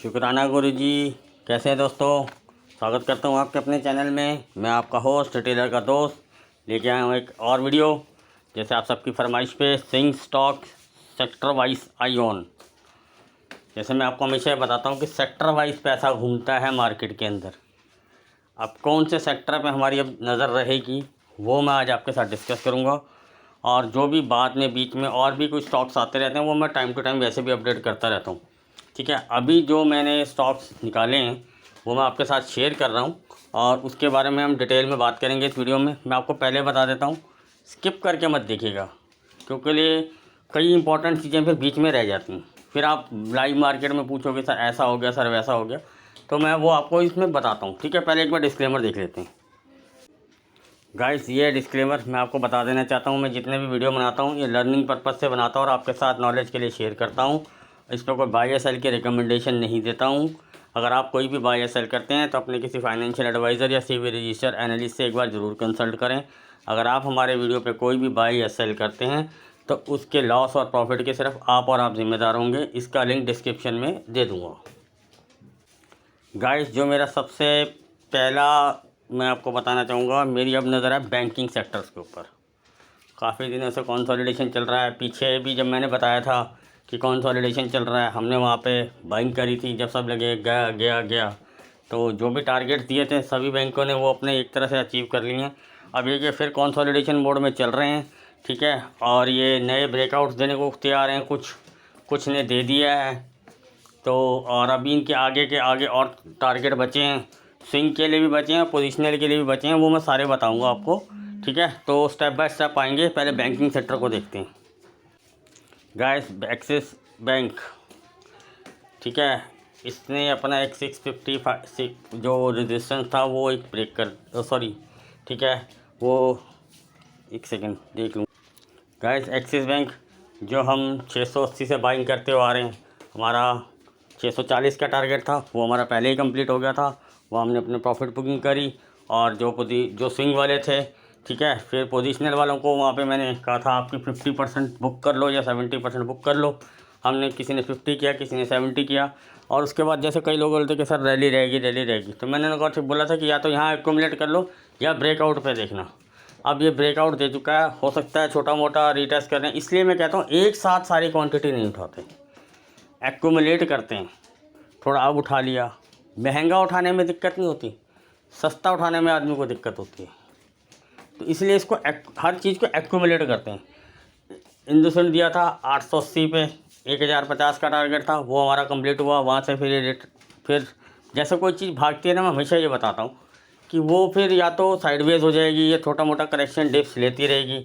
शुक्राना गुरुजी। कैसे हैं दोस्तों? स्वागत करता हूं आपके अपने चैनल में। मैं आपका होस्ट रिटेलर का दोस्त लेके आया हूं एक और वीडियो। जैसे आप सबकी फरमाइश पे Singh stock sector wise I on. जैसे मैं आपको हमेशा बताता हूं कि सेक्टर वाइज पैसा घूमता है मार्केट के अंदर। अब कौन से सेक्टर पे हमारी अब नज़र रहेगी वो मैं आज आपके साथ डिस्कस करूँगा। और जो भी बाद में बीच में और भी कुछ स्टॉक्स आते रहते हैं वो मैं टाइम टू टाइम वैसे भी अपडेट करता रहता हूँ। ठीक है, अभी जो मैंने स्टॉक्स निकाले हैं वो मैं आपके साथ शेयर कर रहा हूँ और उसके बारे में हम डिटेल में बात करेंगे इस वीडियो में। मैं आपको पहले बता देता हूँ, स्किप करके मत देखिएगा क्योंकि लिए कई इंपॉर्टेंट चीज़ें फिर बीच में रह जाती हैं। फिर आप लाइव मार्केट में पूछोगे सर ऐसा हो गया, सर वैसा हो गया, तो मैं वो आपको इसमें बताता हूँ। ठीक है, पहले एक बार डिस्क्लेमर देख लेते हैं। गाइस, ये डिस्क्लेमर मैं आपको बता देना चाहता हूँ, मैं जितने भी वीडियो बनाता हूँ ये लर्निंग पर्पज़ से बनाता हूँ और आपके साथ नॉलेज के लिए शेयर करता हूँ। इस पर कोई बाय या सेल की रिकमेंडेशन नहीं देता हूँ। अगर आप कोई भी बाय या सेल करते हैं तो अपने किसी फाइनेंशियल एडवाइज़र या सीबी रजिस्टर एनालिस्ट से एक बार ज़रूर कंसल्ट करें। अगर आप हमारे वीडियो पे कोई भी बाय या सेल करते हैं तो उसके लॉस और प्रॉफिट के सिर्फ आप और आप जिम्मेदार होंगे। इसका लिंक डिस्क्रिप्शन में दे दूँगा। गाइस, जो मेरा सबसे पहला मैं आपको बताना चाहूँगा, मेरी अब नज़र है बैंकिंग सेक्टर्स के ऊपर। काफ़ी दिनों से कंसोलिडेशन चल रहा है। पीछे भी जब मैंने बताया था कि कंसोलिडेशन चल रहा है, हमने वहाँ पे बाइंग करी थी। जब सब लगे गया गया गया तो जो भी टारगेट दिए थे सभी बैंकों ने वो अपने एक तरह से अचीव कर लिए हैं। अब ये कि फिर कंसोलिडेशन मोड में चल रहे हैं। ठीक है, और ये नए ब्रेकआउट्स देने को तैयार हैं। कुछ ने दे दिया है तो, और अभी इनके आगे के आगे और टारगेट बचे हैं। स्विंग के लिए भी बचे हैं, पोजिशनल के लिए भी बचे हैं, वो मैं सारे बताऊंगा आपको। ठीक है, तो स्टेप बाय स्टेप आएंगे। पहले बैंकिंग सेक्टर को देखते हैं। गाइस, एक्सिस बैंक, ठीक है, इसने अपना एक 655 जो रेजिस्टेंस था वो एक ब्रेक कर सॉरी ठीक है, वो एक सेकंड देख लूँ। गाइस, एक्सिस बैंक जो हम 680 से बाइंग करते हुए आ रहे हैं, हमारा 640 का टारगेट था वो हमारा पहले ही कंप्लीट हो गया था। वो हमने अपने प्रॉफिट बुकिंग करी और जो स्विंग वाले थे, ठीक है, फिर पोजीशनल वालों को वहाँ पे मैंने कहा था आपकी 50% बुक कर लो या 70% बुक कर लो। हमने किसी ने 50 किया, किसी ने 70 किया। और उसके बाद जैसे कई लोग बोलते कि सर रैली रहेगी, तो मैंने कहा बोला था कि या तो यहाँ एक्यूमुलेट कर लो या ब्रेकआउट पे देखना। अब ये ब्रेकआउट दे चुका है, हो सकता है छोटा मोटा रीटेस्ट करें। इसलिए मैं कहता हूँ एक साथ सारी क्वांटिटी नहीं उठाते, एक्यूमुलेट करते हैं। थोड़ा अब उठा लिया, महंगा उठाने में दिक्कत नहीं होती, सस्ता उठाने में आदमी को दिक्कत होती है। तो इसलिए इसको हर चीज़ को एक्यूमुलेट करते हैं। इंडसइंड दिया था 880 पे, 1050 का टारगेट था, वो हमारा कंप्लीट हुआ। वहाँ से फिर जैसे कोई चीज़ भागती है ना, मैं हमेशा ये बताता हूँ कि वो फिर या तो साइडवेज हो जाएगी या छोटा मोटा करेक्शन डिप्स लेती रहेगी।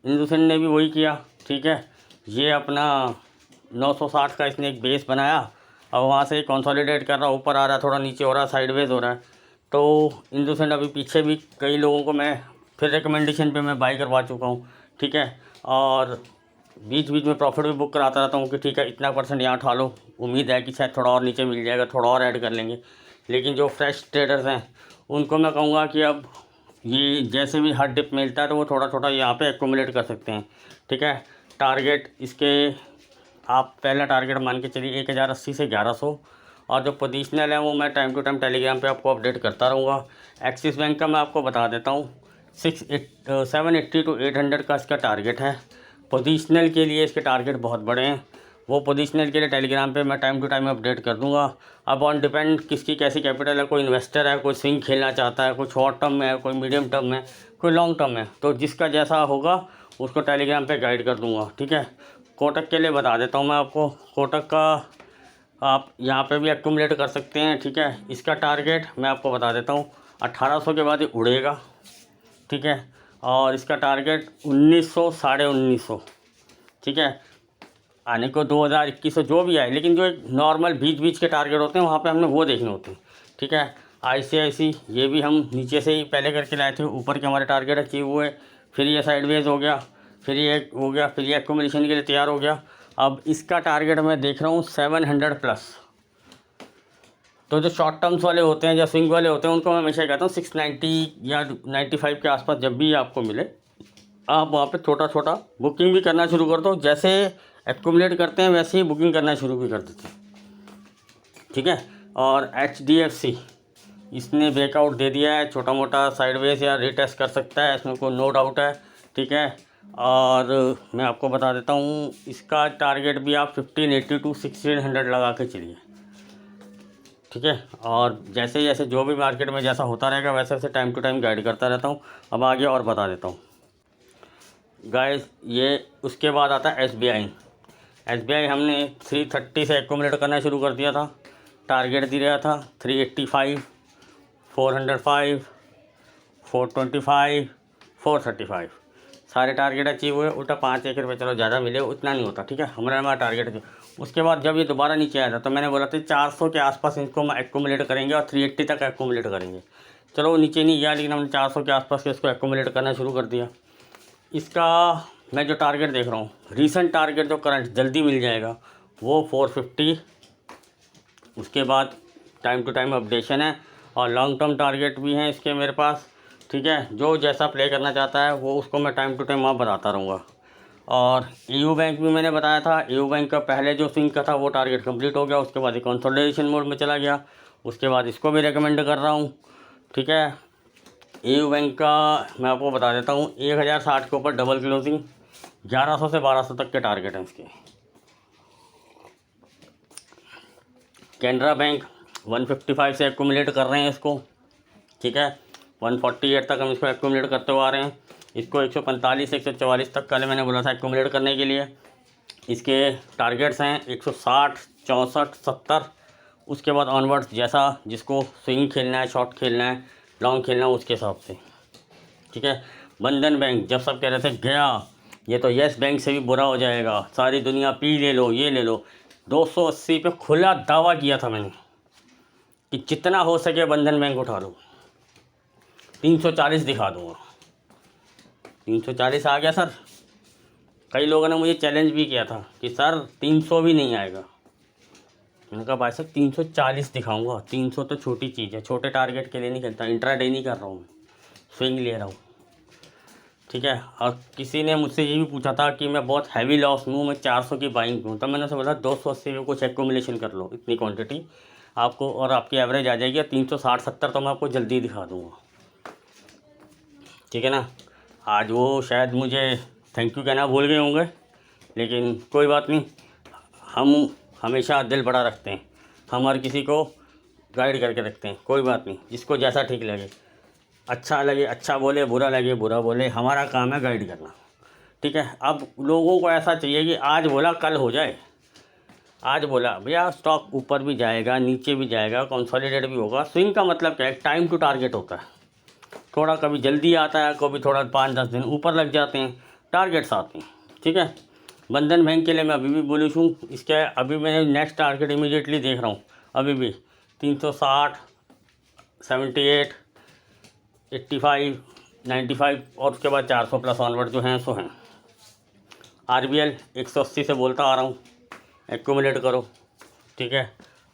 इंडसइंड ने भी वही किया। ठीक है, ये अपना 960 का इसने एक बेस बनाया, अब वहाँ से कंसोलिडेट कर रहा, ऊपर आ रहा, थोड़ा नीचे हो रहा, साइडवेज हो रहा है। तो इंडसइंड अभी पीछे भी कई लोगों को मैं फिर रिकमेंडेशन पे मैं बाई करवा चुका हूँ। ठीक है, और बीच बीच में प्रॉफिट भी बुक कराता रहता हूँ कि ठीक है इतना % यहाँ उठा लो, उम्मीद है कि शायद थोड़ा और नीचे मिल जाएगा, थोड़ा और ऐड कर लेंगे। लेकिन जो फ्रेश ट्रेडर्स हैं उनको मैं कहूँगा कि अब ये जैसे भी हर डिप मिलता है तो वो थोड़ा थोड़ा यहाँ पे एक्यूमुलेट कर सकते हैं। ठीक है, टारगेट इसके आप पहला टारगेट मान के चलिए 1080 से 1100, और जो पोजीशनल है वो मैं टाइम टू टाइम टेलीग्राम पे आपको अपडेट करता रहूँगा। एक्सिस बैंक का मैं आपको बता देता हूँ, 780 to 800 का इसका टारगेट है। पोजीशनल के लिए इसके टारगेट बहुत बड़े हैं, वो पोजीशनल के लिए टेलीग्राम पे मैं टाइम टू टाइम अपडेट कर दूंगा। अब ऑन डिपेंड किसकी कैसी कैपिटल है, कोई इन्वेस्टर है, कोई स्विंग खेलना चाहता है, कोई शॉर्ट टर्म में है, कोई मीडियम टर्म में, कोई लॉन्ग टर्म में, तो जिसका जैसा होगा उसको टेलीग्राम पे गाइड कर दूंगा। ठीक है, कोटक के लिए बता देता हूँ मैं आपको, कोटक का आप यहाँ पे भी एक्यूमुलेट कर सकते हैं। ठीक है, इसका टारगेट मैं आपको बता देता हूँ 1800 के बाद ये उड़ेगा। ठीक है, और इसका टारगेट 1900, 1950। ठीक है, आने को 2021 जो भी आए, लेकिन जो एक नॉर्मल बीच के टारगेट होते हैं वहाँ पे हमने वो देखने होते हैं। ठीक है, ICIC ये भी हम नीचे से ही पहले करके लाए थे, ऊपर के हमारे टारगेट अचीव हुए, फिर ये साइडवेज हो गया, फिर ये हो गया, फिर ये एक्यूमुलेशन के लिए तैयार हो गया। अब इसका टारगेट मैं देख रहा हूँ 700+। तो जो शॉर्ट टर्म्स वाले होते हैं, जो स्विंग वाले होते हैं, उनको मैं हमेशा कहता हूँ 690 या 95 के आसपास जब भी आपको मिले आप वहाँ पे छोटा छोटा बुकिंग भी करना शुरू कर दो। जैसे एक्यूमुलेट करते हैं वैसे ही बुकिंग करना शुरू भी कर देते हैं। ठीक है। और HDFC इसने ब्रेकआउट दे दिया है, छोटा मोटा साइडवेज या रीटेस्ट कर सकता है, इसमें कोई नो डाउट है, ठीक है। और मैं आपको बता देता हूँ इसका टारगेट भी आप 1580 टू 1600 लगा के चलिए, ठीक है। और जैसे जैसे जो भी मार्केट में जैसा होता रहेगा वैसे वैसे टाइम टू टाइम गाइड करता रहता हूँ। अब आगे और बता देता हूँ गाइस, ये उसके बाद आता है SBI हमने 330 से एक्यूमुलेट करना शुरू कर दिया था। टारगेट दिया था 385, 405, 425, 435, सारे टारगेट अचीव हुए। उल्टा 5-1 रुपये चलो ज़्यादा मिले, उतना नहीं होता, ठीक है। हमारा टारगेट। उसके बाद जब ये दोबारा नीचे आया था तो मैंने बोला था 400 के आसपास इनको हम एक्यूमुलेट करेंगे और 380 तक एक्यूमुलेट करेंगे। चलो वो नीचे नहीं गया, लेकिन हमने 400 के आसपास के इसको एक्यूमुलेट करना शुरू कर दिया। इसका मैं जो टारगेट देख रहा हूँ, रीसेंट टारगेट जो करंट जल्दी मिल जाएगा वो 450। उसके बाद टाइम टू टाइम अपडेशन है और लॉन्ग टर्म टारगेट भी हैं इसके मेरे पास, ठीक है। जो जैसा प्ले करना चाहता है वो उसको मैं टाइम टू टाइम वहाँ बताता रहूँगा। और EU बैंक भी मैंने बताया था, EU बैंक का पहले जो स्विंग का था वो टारगेट कंप्लीट हो गया। उसके बाद एक कंसोलिडेशन मोड में चला गया। उसके बाद इसको भी रेकमेंड कर रहा हूँ, ठीक है। EU बैंक का मैं आपको बता देता हूँ 1060 के ऊपर डबल क्लोजिंग, 1100 से 1200 तक के टारगेट हैं इसके। कैनरा बैंक 155 से एक्यूमुलेट कर रहे हैं इसको, ठीक है। 148 तक हम इसको एक्यूमुलेट करते हुए आ रहे हैं। इसको 145 से 144 तक कल मैंने बोला था एक्यूमुलेट करने के लिए। इसके टारगेट्स हैं 160, 64, 70। उसके बाद ऑनवर्ड्स जैसा जिसको स्विंग खेलना है, शॉर्ट खेलना है, लॉन्ग खेलना है, उसके हिसाब से, ठीक है। बंधन बैंक जब सब कह रहे थे गया, ये तो येस बैंक से भी बुरा हो जाएगा, सारी दुनिया पी ले लो, ये ले लो, 280 पे खुला दावा किया था मैंने कि जितना हो सके बंधन बैंक उठा लो, 340 दिखा दूँगा। 340 आ गया सर। कई लोगों ने मुझे चैलेंज भी किया था कि सर 300 भी नहीं आएगा। मैंने कहा भाई साहब 340 दिखाऊंगा। 300 तो छोटी चीज़ है, छोटे टारगेट के लिए नहीं खेलता, इंट्राडे नहीं कर रहा हूँ मैं, स्विंग ले रहा हूँ, ठीक है। और किसी ने मुझसे ये भी पूछा था कि मैं बहुत हैवी लॉस में हूँ, मैं 400 की बाइंग हूँ, तब मैंने उसे बोला 280 में कुछ एक्यूमुलेशन कर लो, इतनी क्वांटिटी आपको और आपकी एवरेज आ जाएगी। 360-70 तो मैं आपको जल्दी दिखा दूँगा, ठीक है ना। आज वो शायद मुझे थैंक यू कहना भूल गए होंगे, लेकिन कोई बात नहीं, हम हमेशा दिल बड़ा रखते हैं, हम हर किसी को गाइड करके रखते हैं। कोई बात नहीं, जिसको जैसा ठीक लगे, अच्छा लगे अच्छा बोले, बुरा लगे बुरा बोले, हमारा काम है गाइड करना, ठीक है। अब लोगों को ऐसा चाहिए कि आज बोला कल हो जाए। आज बोला भैया स्टॉक ऊपर भी जाएगा, नीचे भी जाएगा, कंसोलिडेट भी होगा। स्विंग का मतलब क्या है, टाइम टू टारगेट होता है। थोड़ा कभी जल्दी आता है, कभी थोड़ा 5-10 दिन ऊपर लग जाते हैं, टारगेट्स आते हैं, ठीक है। बंधन बैंक के लिए मैं अभी भी बुलिश हूँ। इसके अभी मैं नेक्स्ट टारगेट इमीडिएटली देख रहा हूँ, अभी भी 360, 78, 85, 95 और उसके बाद 400 प्लस ऑनवर्ड जो हैं सो हैं। RBL 180 से बोलता आ रहा हूँ एक्यूमुलेट करो, ठीक है।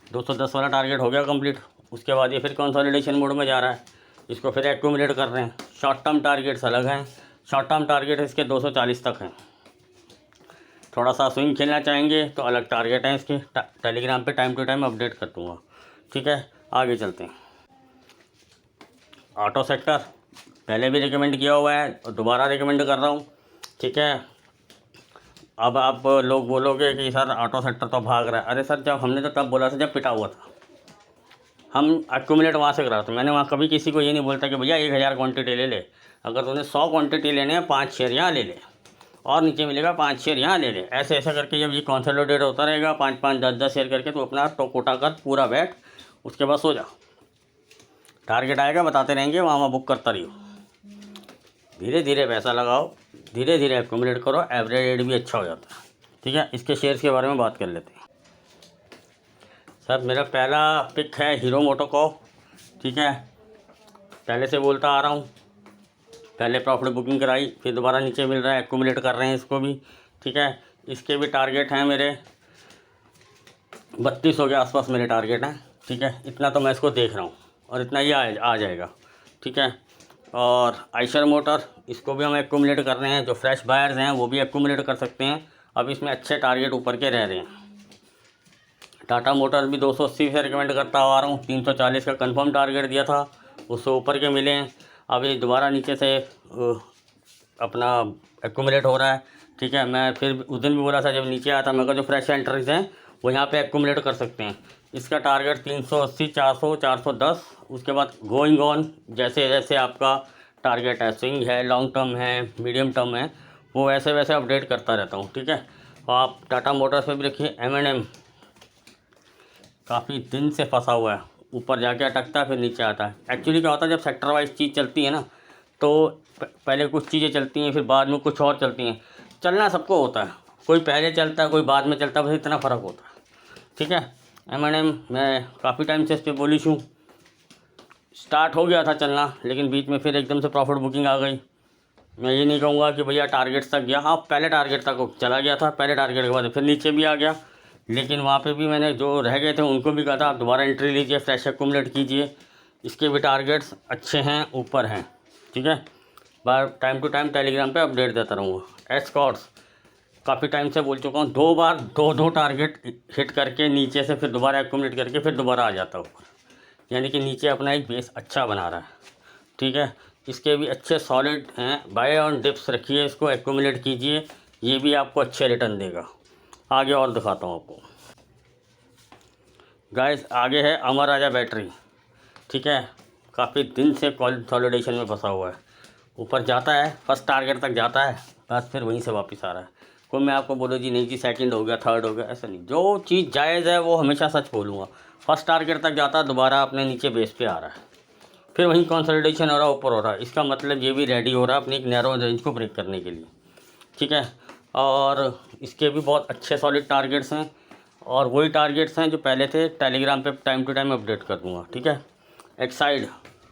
210 वाला टारगेट हो गया कंप्लीट। उसके बाद ये फिर कंसोलिडेशन मोड में जा रहा है, इसको फिर एक्यूमुलेट कर रहे हैं। शॉर्ट टर्म टारगेट्स अलग हैं, शॉर्ट टर्म टारगेट इसके 240 तक हैं। थोड़ा सा स्विंग खेलना चाहेंगे तो अलग टारगेट हैं इसके, टेलीग्राम पे टाइम टू टाइम अपडेट कर दूँगा, ठीक है। आगे चलते हैं। ऑटो सेक्टर पहले भी रिकमेंड किया हुआ है और दोबारा रिकमेंड कर रहा हूँ, ठीक है। अब आप लोग बोलोगे कि सर ऑटो सेक्टर तो भाग रहा है। अरे सर जब हमने तो तब बोला था जब पिटा हुआ था, हम एक्यूमुलेट वहाँ से करा था। मैंने वहाँ कभी किसी को ये नहीं बोलता कि भैया 1000 क्वांटिटी ले ले, अगर तूने 100 क्वांटिटी लेने हैं 5 शेयर यहाँ ले ले और नीचे मिलेगा 5 शेयर यहाँ ले ले। ऐसे ऐसा करके जब ये कंसोलिडेट होता रहेगा 5-5, 10-10 शेयर करके, तो अपना कोटा कर पूरा बैठ, उसके बाद सो जा। टारगेट आएगा बताते रहेंगे, वहाँ बुक करता रहियो। धीरे धीरे पैसा लगाओ, धीरे धीरे एक्यूमुलेट करो, एवरेज रेट भी अच्छा हो जाता है, ठीक है। इसके शेयर्स के बारे में बात कर लेते हैं। सर मेरा पहला पिक है हीरो मोटोकॉर्प, ठीक है। पहले से बोलता आ रहा हूँ, पहले प्रॉफिट बुकिंग कराई, फिर दोबारा नीचे मिल रहा है, एक्यूमुलेट कर रहे हैं इसको भी, ठीक है। इसके भी टारगेट हैं मेरे 3200 के आसपास मेरे टारगेट हैं, ठीक है। इतना तो मैं इसको देख रहा हूँ और इतना ही आ जाएगा, ठीक है। और आइशर मोटर, इसको भी हम एक्यूमुलेट कर रहे हैं। जो फ्रेश बायर्स हैं वो भी एक्यूमुलेट कर सकते हैं। अब इसमें अच्छे टारगेट ऊपर के रह रहे हैं, टाटा मोटर्स भी 280 से रिकमेंड करता आ रहा हूँ, 340 का कंफर्म टारगेट दिया था, उससे ऊपर के मिले हैं। अब ये दोबारा नीचे से अपना एक्यूमुलेट हो रहा है। ठीक है, मैं फिर उस दिन भी बोला था जब नीचे आया था, मैं कहा जो फ्रेश एंट्रीज हैं वो यहाँ पे एक्यूमुलेट कर सकते हैं। इसका टारगेट 380, 400, 410, उसके बाद गोइंग ऑन जैसे जैसे आपका टारगेट है, स्विंग है, लॉन्ग टर्म है, मीडियम टर्म है, वो वैसे वैसे अपडेट करता रहता हूँ। ठीक है, और आप टाटा मोटर्स पे भी देखिए, M&M काफ़ी दिन से फंसा हुआ है, ऊपर जाके अटकता है फिर नीचे आता है। एक्चुअली क्या होता है, जब सेक्टर वाइज चीज़ चलती है ना, तो पहले कुछ चीज़ें चलती हैं, फिर बाद में कुछ और चलती हैं। चलना सबको होता है, कोई पहले चलता है, कोई बाद में चलता है, बस इतना फ़र्क होता है। ठीक है, M&M मैं काफ़ी टाइम से इस पर बुलिश हूँ, स्टार्ट हो गया था चलना, लेकिन बीच में फिर एकदम से प्रॉफिट बुकिंग आ गई। मैं ये नहीं कहूँगा कि भैया टारगेट्स तक गया, हाँ पहले टारगेट तक चला गया था, पहले टारगेट के बाद फिर नीचे भी आ गया, लेकिन वहाँ पे भी मैंने जो रह गए थे उनको भी कहा था आप दोबारा एंट्री लीजिए, फ्रेश एक्यूमुलेट कीजिए, इसके भी टारगेट्स अच्छे हैं, ऊपर हैं। ठीक है, बार टाइम टू टाइम टेलीग्राम पे अपडेट देता रहूँगा। एस्कॉर्ट्स काफ़ी टाइम से बोल चुका हूँ, 2 बार 2 टारगेट हिट करके नीचे से फिर दोबारा एक्यूमुलेट करके फिर दोबारा आ जाता ऊपर, यानी कि नीचे अपना एक बेस अच्छा बना रहा है। ठीक है, इसके भी अच्छे सॉलिड हैं, बाय ऑन डिप्स रखिए, इसको एक्यूमुलेट कीजिए, ये भी आपको अच्छे रिटर्न देगा। आगे और दिखाता हूँ आपको गाइस, आगे है अमर राजा बैटरी। ठीक है, काफ़ी दिन से कंसोलिडेशन में फंसा हुआ है, ऊपर जाता है, फर्स्ट टारगेट तक जाता है, बस फिर वहीं से वापस आ रहा है। कोई मैं आपको बोलो जी नहीं जी सेकंड हो गया, थर्ड हो गया, ऐसा नहीं, जो चीज़ जायज़ है वो हमेशा सच बोलूँगा। फर्स्ट टारगेट तक जाता है, दोबारा अपने नीचे बेस पे आ रहा है, फिर वहीं कंसोलिडेशन हो रहा है, ऊपर हो रहा है, इसका मतलब ये भी रेडी हो रहा है अपनी एक नैरो रेंज को ब्रेक करने के लिए। ठीक है, और इसके भी बहुत अच्छे सॉलिड टारगेट्स हैं, और वही टारगेट्स हैं जो पहले थे, टेलीग्राम पे टाइम टू टाइम अपडेट कर दूँगा। ठीक है, एक्साइड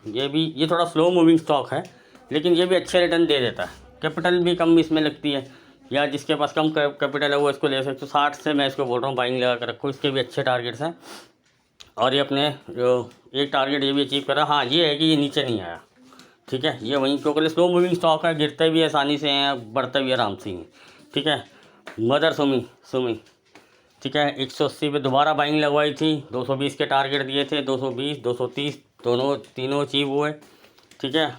ये थोड़ा स्लो मूविंग स्टॉक है, लेकिन ये भी अच्छे रिटर्न दे देता है, कैपिटल भी कम इसमें लगती है, या जिसके पास कम कैपिटल है वो इसको ले सकते हो। 60 से मैं इसको बोल रहा हूँ बाइंग लगा कर रखो, इसके भी अच्छे टारगेट्स हैं, और ये अपने जो एक टारगेट ये भी अचीव करा। हाँ ये है कि ये नीचे नहीं आया। ठीक है, ये वहीं क्योंकि स्लो मूविंग स्टॉक है, गिरते भी आसानी से हैं, बढ़ते भी आराम से हैं। ठीक है, मदर सुमी ठीक है, 180 पे दोबारा बाइंग लगवाई थी, 220 के टारगेट दिए थे, 220, 230 तीनों अचीव हुए। ठीक है,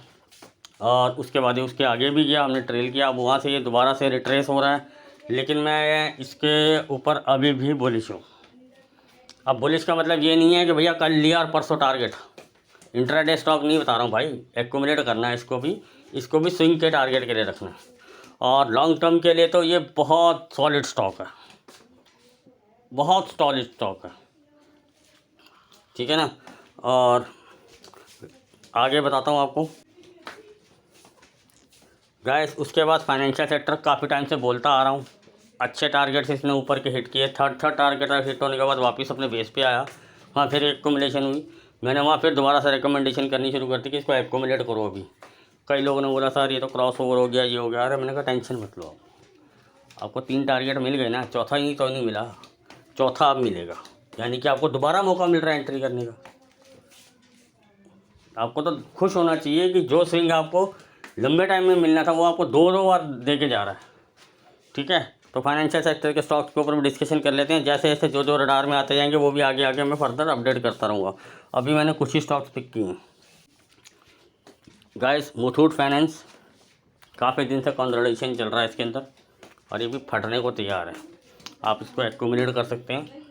और उसके बाद उसके आगे भी गया, हमने ट्रेल किया, अब वहाँ से ये दोबारा से रिट्रेस हो रहा है, लेकिन मैं इसके ऊपर अभी भी बुलिश हूँ। अब बुलिश का मतलब ये नहीं है कि भैया कल लिया और परसों टारगेट, इंट्राडे स्टॉक नहीं बता रहा हूँ भाई, एक्यूमुलेट करना है, इसको भी स्विंग के टारगेट के लिए रखना है, और लॉन्ग टर्म के लिए तो ये बहुत सॉलिड स्टॉक है, बहुत सॉलिड स्टॉक है। ठीक है ना, और आगे बताता हूँ आपको गाइस। उसके बाद फाइनेंशियल सेक्टर काफ़ी टाइम से बोलता आ रहा हूँ, अच्छे टारगेट्स इसने ऊपर के हिट किए, थर्ड टारगेट हिट होने के बाद वापस अपने बेस पे आया, वहाँ फिर एक्यूमुलेशन हुई, मैंने वहाँ फिर दोबारा से रिकमेंडेशन करनी शुरू कर दी कि इसको एक्यूमुलेट करो। अभी कई लोगों ने बोला सर ये तो क्रॉस ओवर हो गया, ये हो गया, अरे मैंने कहा टेंशन मत लो, आपको 3 टारगेट मिल गए ना, चौथा ही तो नहीं मिला, चौथा अब मिलेगा, यानी कि आपको दोबारा मौका मिल रहा है एंट्री करने का। आपको तो खुश होना चाहिए कि जो स्विंग आपको लंबे टाइम में मिलना था वो आपको 2 बार दे के जा रहा है। ठीक है, तो फाइनेंशियल सेक्टर के स्टॉक्स के ऊपर भी डिस्कशन कर लेते हैं, जैसे जैसे जो रडार में आते जाएंगे वो भी आगे आगे मैं फर्दर अपडेट करता रहूँगा। अभी मैंने कुछ ही स्टॉक्स पिक किए हैं गाइस। मुथूट फाइनेंस काफ़ी दिन से कंसोलिडेशन चल रहा है इसके अंदर, और ये भी फटने को तैयार है, आप इसको एक्यूमुलेट कर सकते हैं।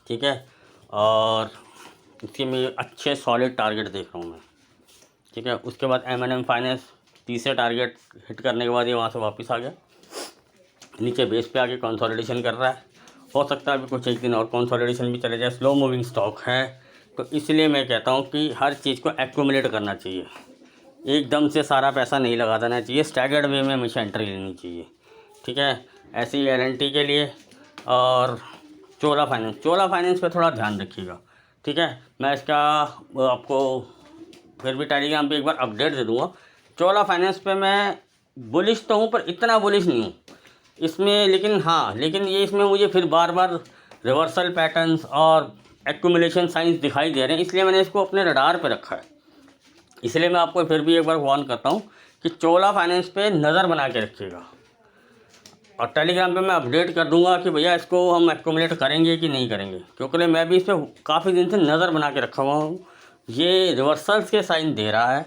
ठीक है, और इसके में अच्छे सॉलिड टारगेट देख रहा हूँ मैं। ठीक है, उसके बाद M&M फाइनेंस तीसरे टारगेट हिट करने के बाद ये वहाँ से वापस आ गया, नीचे बेस पे आके कंसोलिडेशन कर रहा है, हो सकता है अभी कुछ एक दिन और कंसोलिडेशन भी चले जाए, स्लो मूविंग स्टॉक है, तो इसलिए मैं कहता हूँ कि हर चीज़ को एक्यूमुलेट करना चाहिए, एकदम से सारा पैसा नहीं लगा देना चाहिए, स्टैगर्ड वे में हमेशा एंट्री लेनी चाहिए। ठीक है, ऐसे ही L&T के लिए, और चोला फाइनेंस पे थोड़ा ध्यान रखिएगा। ठीक है, मैं इसका आपको फिर भी टेलीग्राम पे एक बार अपडेट दे दूँगा। चोला फाइनेंस पे मैं बुलिश तो हूँ, पर इतना बुलिश नहीं हूँ इसमें, लेकिन ये इसमें मुझे फिर बार बार रिवर्सल पैटर्न्स और एक्यूमुलेशन साइंस दिखाई दे रहे हैं, इसलिए मैंने इसको अपने रडार पे रखा है। इसलिए मैं आपको फिर भी एक बार वार्न करता हूँ कि चोला फाइनेंस पे नज़र बना के रखिएगा। और टेलीग्राम पे मैं अपडेट कर दूंगा कि भैया इसको हम एक्यूमुलेट करेंगे कि नहीं करेंगे, क्योंकि मैं भी इस पर काफ़ी दिन से नज़र बना के रखा हुआ हूँ। ये रिवर्सल्स के साइन दे रहा है,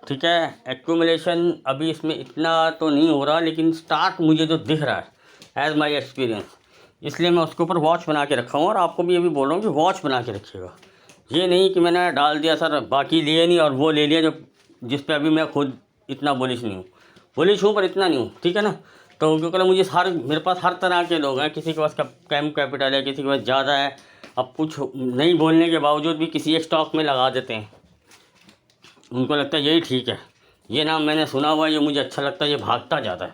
ठीक है। एक्यूमुलेशन अभी इसमें इतना तो नहीं हो रहा, लेकिन स्टार्ट मुझे जो दिख रहा है एज़ माई एक्सपीरियंस, इसलिए मैं उसके ऊपर वॉच बना के रखा हूँ। और आपको भी ये भी बोल रहा हूँ कि वॉच बना के रखिएगा। ये नहीं कि मैंने डाल दिया सर बाकी लिए नहीं और वो ले लिया जो जिस पे अभी मैं खुद इतना बुलिश नहीं हूँ। बुलिश हूँ पर इतना नहीं हूँ, ठीक है ना। तो क्योंकि मुझे मेरे पास हर तरह के लोग हैं, किसी के पास कम कैपिटल है, किसी के पास ज़्यादा है। अब कुछ नहीं बोलने के बावजूद भी किसी एक स्टॉक में लगा देते हैं, उनको लगता है यही ठीक है, ये नाम मैंने सुना हुआ है, ये मुझे अच्छा लगता है, ये भागता जाता है।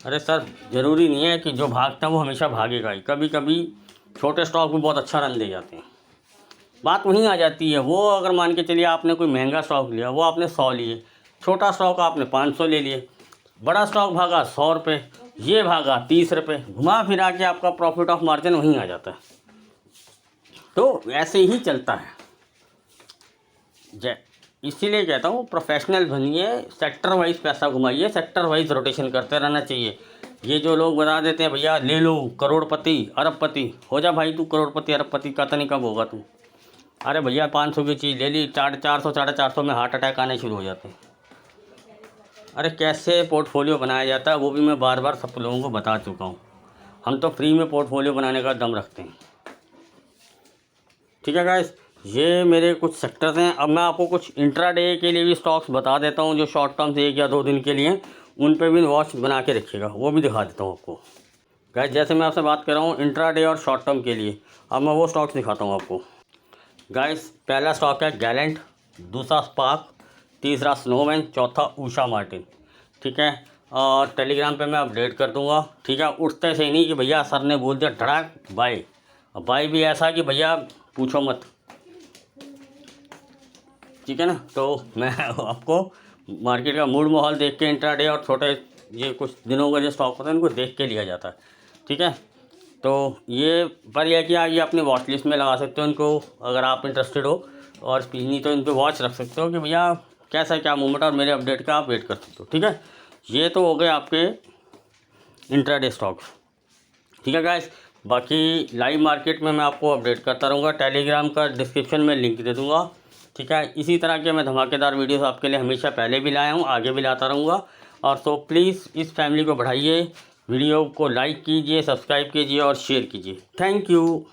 अरे सर, ज़रूरी नहीं है कि जो भागता है वो हमेशा भागेगा ही। कभी कभी छोटे स्टॉक भी बहुत अच्छा रन दे जाते हैं। बात वहीं आ जाती है। वो अगर मान के चलिए आपने कोई महंगा स्टॉक लिया, वो आपने 100 लिए, छोटा स्टॉक आपने 500 ले लिए, बड़ा स्टॉक भागा 100 रुपये, ये भागा 30 रुपये, घुमा फिरा के आपका प्रॉफिट ऑफ मार्जिन वहीं आ जाता है। तो ऐसे ही चलता है। इसीलिए कहता हूँ प्रोफेशनल बनिए, सेक्टर वाइज पैसा घुमाइए, सेक्टर वाइज रोटेशन करते रहना चाहिए। ये जो लोग बता देते हैं भैया ले लो करोड़पति अरबपति हो जा, भाई तू करोड़पति अरबपति का नहीं कब होगा तू। अरे भैया 500 की चीज़ ले ली, 400 में हार्ट अटैक आने शुरू हो जाते हैं। अरे कैसे पोर्टफोलियो बनाया जाता है वो भी मैं बार बार सब लोगों को बता चुका हूँ। हम तो फ्री में पोर्टफोलियो बनाने का दम रखते हैं, ठीक है गाइस। ये मेरे कुछ सेक्टर्स हैं। अब मैं आपको कुछ इंट्राडे के लिए भी स्टॉक्स बता देता हूँ, जो शॉर्ट टर्म से 1 या 2 दिन के लिए, उन पे भी वॉच बना के रखिएगा, वो भी दिखा देता हूँ आपको। गाइस जैसे मैं आपसे बात कर रहा हूँ इंट्राडे और शॉर्ट टर्म के लिए, अब मैं वो स्टॉक्स दिखाता हूँ आपको। गाइस पहला स्टॉक है गैलेंट, दूसरा स्पार्क, तीसरा स्नोमैन, चौथा उषा मार्टिन, ठीक है। और टेलीग्राम पे मैं अपडेट कर दूंगा, ठीक है। उठते से ही नहीं कि भैया सर ने बोल दिया धड़ाक बाय, अब बाय भी ऐसा कि भैया पूछो मत, ठीक है ना। तो मैं आपको मार्केट का मूड माहौल देख के इंट्राडे और छोटे ये कुछ दिनों का जो स्टॉक होता है उनको देख के लिया जाता है, ठीक है। तो ये पर यह कि आप ये अपनी वॉच लिस्ट में लगा सकते हो इनको, अगर आप इंटरेस्टेड हो। और नहीं तो इन पर वॉच रख सकते हो कि भैया कैसा क्या मूवमेंट, और मेरे अपडेट का आप वेट कर सकते हो, ठीक है। ये तो हो गए आपके इंट्राडे स्टॉक्स, ठीक है गाइस। बाकी लाइव मार्केट में मैं आपको अपडेट करता रहूँगा। टेलीग्राम का डिस्क्रिप्शन में लिंक दे दूँगा, ठीक है। इसी तरह के मैं धमाकेदार वीडियोस आपके लिए हमेशा पहले भी लाया हूँ, आगे भी लाता रहूँगा। और तो प्लीज़ इस फैमिली को बढ़ाइए, वीडियो को लाइक कीजिए, सब्सक्राइब कीजिए और शेयर कीजिए। Thank you.